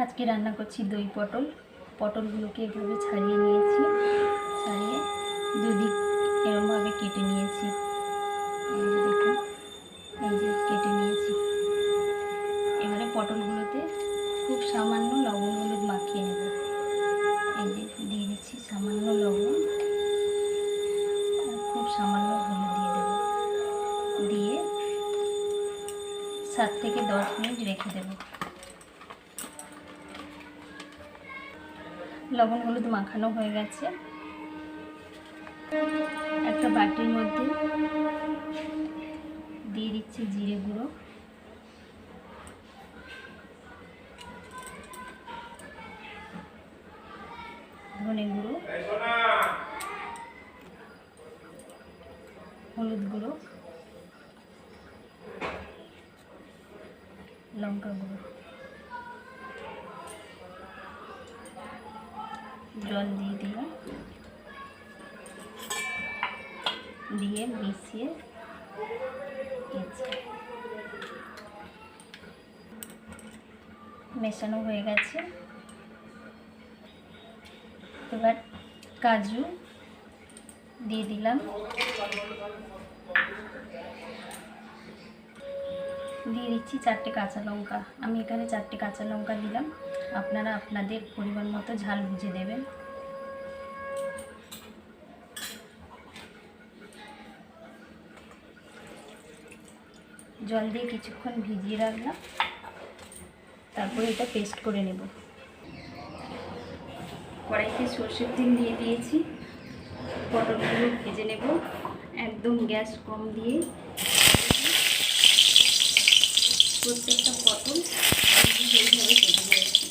আজকে রান্না করছি দই পটল। পটলগুলোকে এভাবে ছাড়িয়ে নিয়েছি, ছাড়িয়ে দুদিক এরমভাবে কেটে নিয়েছি। এই যে দেখুন, এই যে কেটে নিয়েছি। এবারে পটলগুলোতে খুব সামান্য লবণ হলুদ মাখিয়ে নেব। এই যে দিয়ে দিচ্ছি সামান্য লবণ আর খুব সামান্য হলুদ দিয়ে দেব। দিয়ে 7 থেকে 10 মিনিট রেখে দেব। লবণ হলুদ মাখানো হয়ে গেছে। একটা বাটির মধ্যে দিয়ে দিচ্ছি জিরে গুঁড়ো, ধনে গুঁড়ো, হলুদ গুঁড়ো, লঙ্কা গুঁড়ো, জল দিয়ে দিলাম, দিয়ে মিশিয়ে মেশানো হয়ে গেছে। এবার কাজু দিয়ে দিলাম, দিয়ে দিচ্ছি 4টে কাঁচা লঙ্কা। আমি এখানে 4টে কাঁচা লঙ্কা দিলাম, আপনারা আপনাদের পরিমাণ মতো ঝাল বুঝে দেবেন। জল দিয়ে কিছুক্ষণ ভিজিয়ে রাখলাম, তারপরে এটা পেস্ট করে নেব। কড়াইতে সর্ষের তেল দিয়ে দিয়েছি, পটলগুলো ভেজে নেব একদম গ্যাস কম দিয়ে। প্রত্যেকটা পটল এইভাবে কেটে দিয়েছি।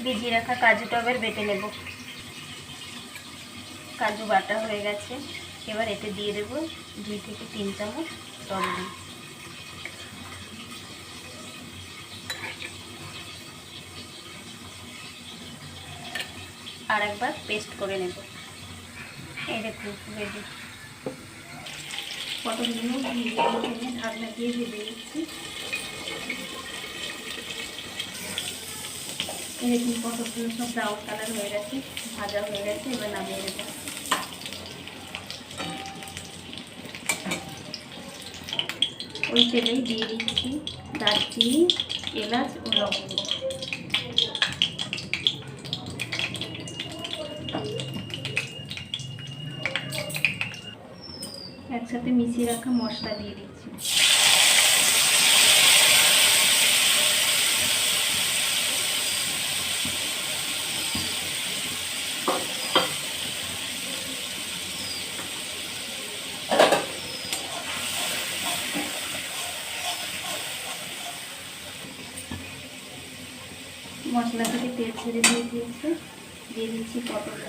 ভিজিয়ে রাখা কাজুটা এবার বেটে নেব। কাজু বাটা হয়ে গেছে। এবার এতে দিয়ে দেব 2 থেকে 3 চামচ টক দই। আর একবার পেস্ট করে নেব। এই দেখুন রেডি। পটলগুলো ঢাকনা দিয়ে ভেজে নিচ্ছি। এরকম পটলগুলো সব ব্রাউন কালার হয়ে গেছে, ভাজা হয়ে গেছে। এবার নামিয়ে নেব। ওই তেলেই দিয়ে দিচ্ছি দারচিনি, এলাচ ও লবঙ্গ। একসাথে মিশিয়ে রাখা মশলা দিয়ে দিচ্ছি। মশলা থেকে তেল ছেড়ে দিয়েছে, দিয়ে দিচ্ছি পটল।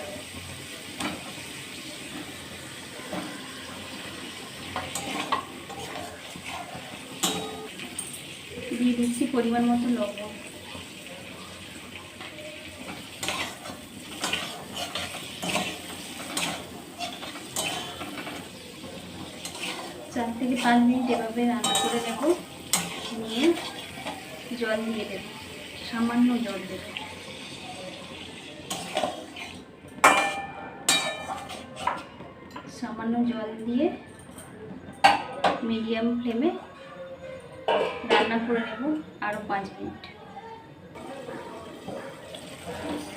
দিয়ে দিচ্ছি পরিমাণ মতো লবণ। চার থেকে 5 মিনিট এভাবে রান্না করে নেব। নিয়ে জল দিয়ে দেব, সামান্য জল দেব। সামান্য জল দিয়ে মিডিয়াম ফ্লেমে রান্না করে নেব আরও 5 মিনিট।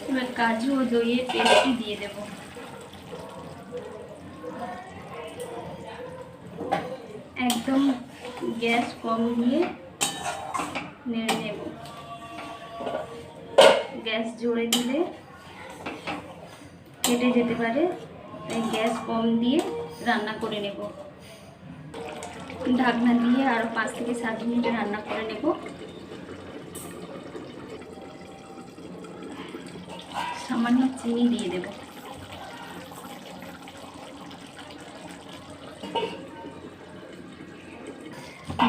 এবার কাজু ও দইয়ের পেস্টটি দিয়ে দেব। একদম গ্যাস কম দিয়ে নেড়ে নেব। গ্যাস জোরে দিলে কেটে যেতে পারে, তাই গ্যাস কম দিয়ে রান্না করে নেব। ঢাকনা দিয়ে আরও 5 থেকে 7 মিনিট রান্না করে নেব। সামান্য চিনি দিয়ে দেব।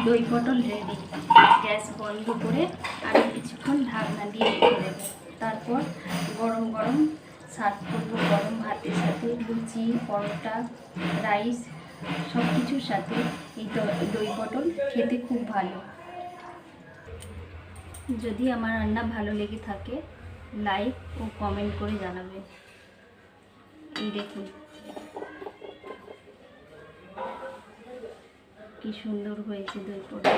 দই পটল রেডি। গ্যাস বন্ধ করে আরও কিছুক্ষণ ঢাকনা দিয়ে রেখে দেব। তারপর গরম গরম সার্ভ করব। গরম ভাতের সাথে লুচি, পরোটা, রাইস সব কিছুর সাথে এই দই পটল খেতে খুব ভালো। যদি আমার রান্না ভালো লেগে থাকে লাইক ও কমেন্ট করে জানাবেন। এই দেখুন কি সুন্দর হয়েছে দই পটল।